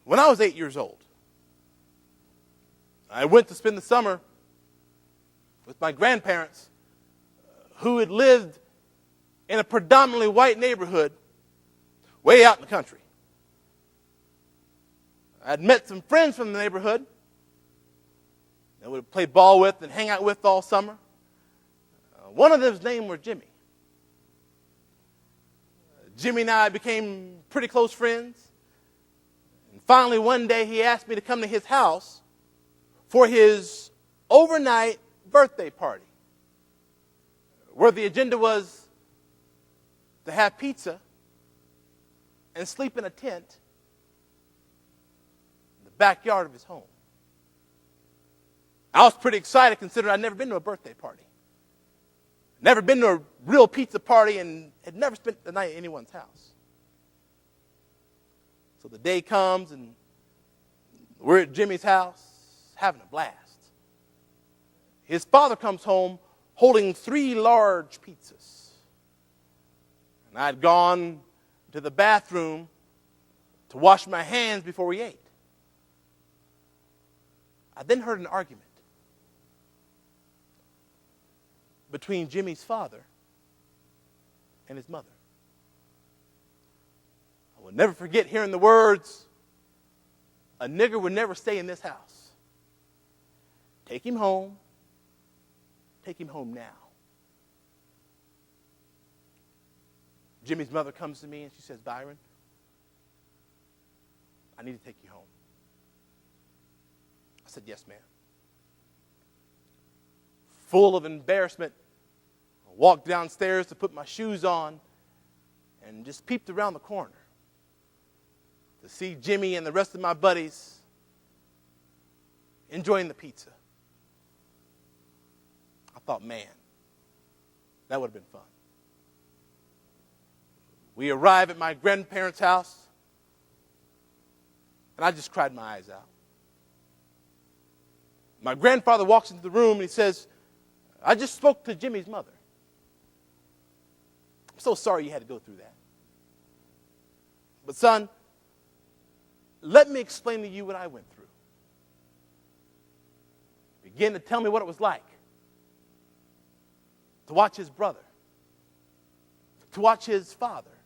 When I was 8 years old, I went to spend the summer with my grandparents who had lived in a predominantly white neighborhood way out in the country. I'd met some friends from the neighborhood that would play ball with and hang out with all summer. One of them's name was Jimmy. Jimmy and I became pretty close friends. And finally, one day, he asked me to come to his house for his overnight birthday party, where the agenda was to have pizza and sleep in a tent in the backyard of his home. I was pretty excited considering I'd never been to a birthday party. Never been to a real pizza party and had never spent the night at anyone's house. So the day comes and we're at Jimmy's house having a blast. His father comes home holding 3 large pizzas. And I'd gone to the bathroom to wash my hands before we ate. I then heard an argument between Jimmy's father and his mother. I will never forget hearing the words, "A nigger would never stay in this house. Take him home. Take him home now." Jimmy's mother comes to me and she says, "Byron, I need to take you home." I said, "Yes, ma'am." Full of embarrassment, I walked downstairs to put my shoes on and just peeped around the corner to see Jimmy and the rest of my buddies enjoying the pizza. I thought, man, that would have been fun. We arrive at my grandparents' house, and I just cried my eyes out. My grandfather walks into the room and he says, "I just spoke to Jimmy's mother. I'm so sorry you had to go through that. But son, let me explain to you what I went through." He began to tell me what it was like to watch his brother, to watch his father,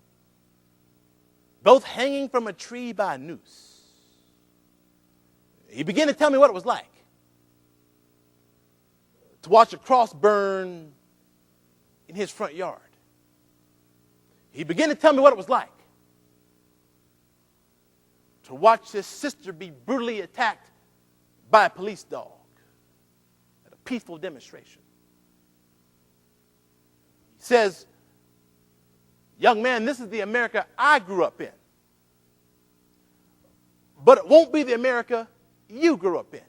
both hanging from a tree by a noose. He began to tell me what it was like to watch a cross burn in his front yard. He began to tell me what it was like to watch his sister be brutally attacked by a police dog at a peaceful demonstration. He says, "Young man, this is the America I grew up in. But it won't be the America you grew up in."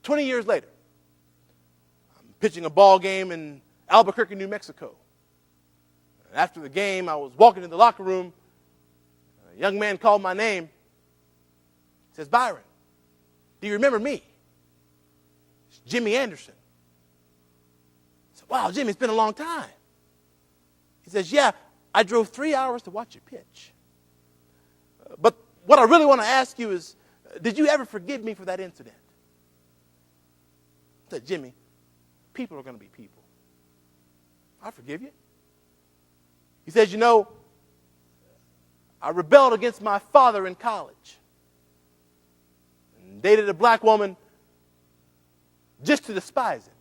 20 years later, I'm pitching a ball game in Albuquerque, New Mexico. And after the game, I was walking in the locker room. A young man called my name. He says, "Byron, do you remember me?" It's Jimmy Anderson. I said, "Wow, Jimmy, it's been a long time." He says, "Yeah, I drove 3 hours to watch you pitch. But what I really want to ask you is, did you ever forgive me for that incident?" I said, "Jimmy, people are going to be people. I forgive you." He says, "You know, I rebelled against my father in college and dated a black woman just to despise him.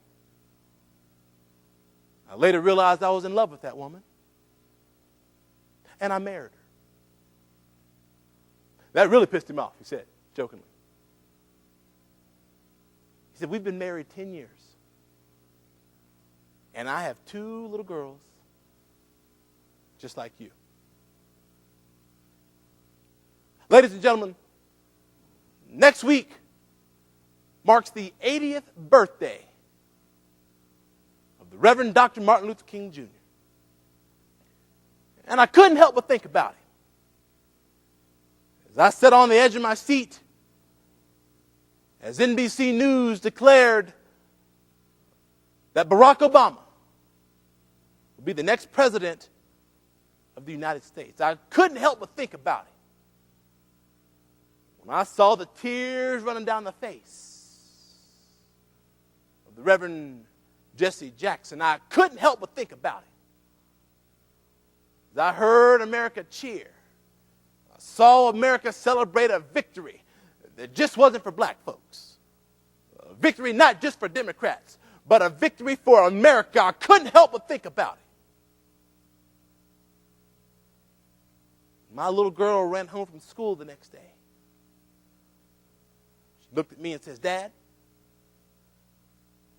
I later realized I was in love with that woman, and I married her." That really pissed him off, he said, jokingly. He said, "We've been married 10 years, and I have 2 little girls just like you." Ladies and gentlemen, next week marks the 80th birthday of the Reverend Dr. Martin Luther King Jr. And I couldn't help but think about him. As I sat on the edge of my seat, as NBC News declared that Barack Obama would be the next president of the United States, I couldn't help but think about him. when I saw the tears running down the face of the Reverend Jesse Jackson, I couldn't help but think about it. As I heard America cheer, I saw America celebrate a victory that just wasn't for black folks. A victory not just for Democrats, but a victory for America. I couldn't help but think about it. My little girl ran home from school the next day. She looked at me and says, "Dad,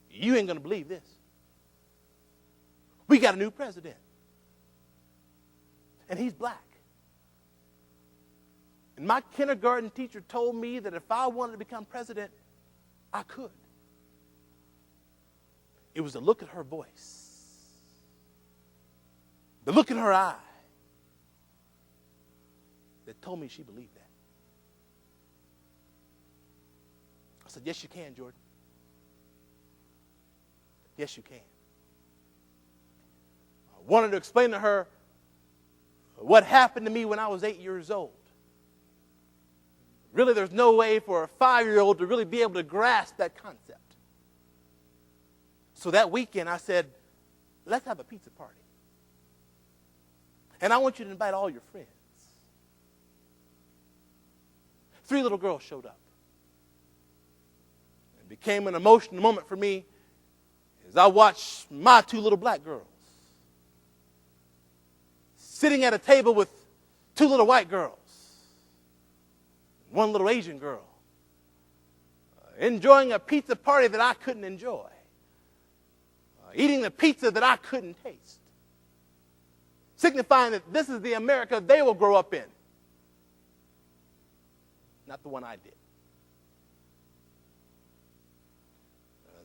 you ain't going to believe this. We got a new president. And he's black. And my kindergarten teacher told me that if I wanted to become president, I could." It was the look in her voice, the look in her eye, that told me she believed that. I said, "Yes, you can, Jordan. Yes, you can." I wanted to explain to her what happened to me when I was 8 years old. Really, there's no way for a 5-year-old to really be able to grasp that concept. So that weekend, I said, "Let's have a pizza party. And I want you to invite all your friends." 3 little girls showed up. It became an emotional moment for me as I watched my 2 little black girls sitting at a table with 2 little white girls, 1 little Asian girl, enjoying a pizza party that I couldn't enjoy, eating the pizza that I couldn't taste, signifying that this is the America they will grow up in, not the one I did.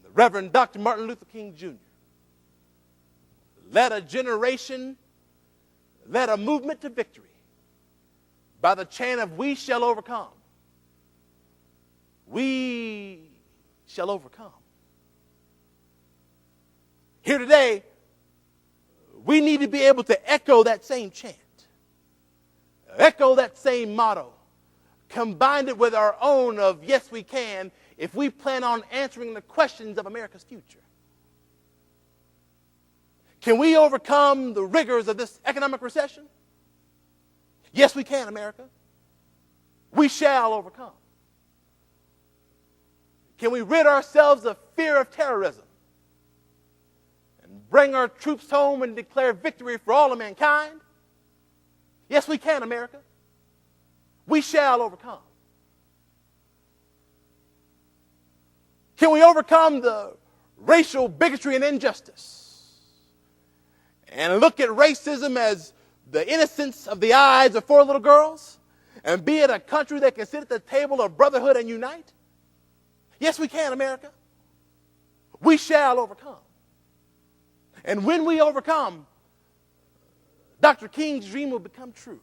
The Reverend Dr. Martin Luther King Jr. led a generation, led a movement to victory by the chant of "We shall overcome. We shall overcome." Here today, we need to be able to echo that same chant, echo that same motto, combine it with our own of "Yes, we can," if we plan on answering the questions of America's future. Can we overcome the rigors of this economic recession? Yes, we can, America. We shall overcome. Can we rid ourselves of fear of terrorism and bring our troops home and declare victory for all of mankind? Yes, we can, America. We shall overcome. Can we overcome the racial bigotry and injustice and look at racism as the innocence of the eyes of 4 little girls and be it a country that can sit at the table of brotherhood and unite? Yes, we can, America. We shall overcome. And when we overcome, Dr. King's dream will become true.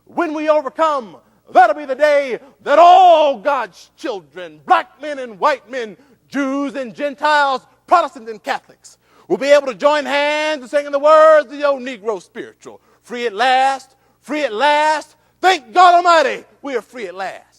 When we overcome, that'll be the day that all God's children, black men and white men, Jews and Gentiles, Protestants and Catholics, will be able to join hands and sing the words of the old Negro spiritual. Free at last, free at last. Thank God Almighty, we are free at last.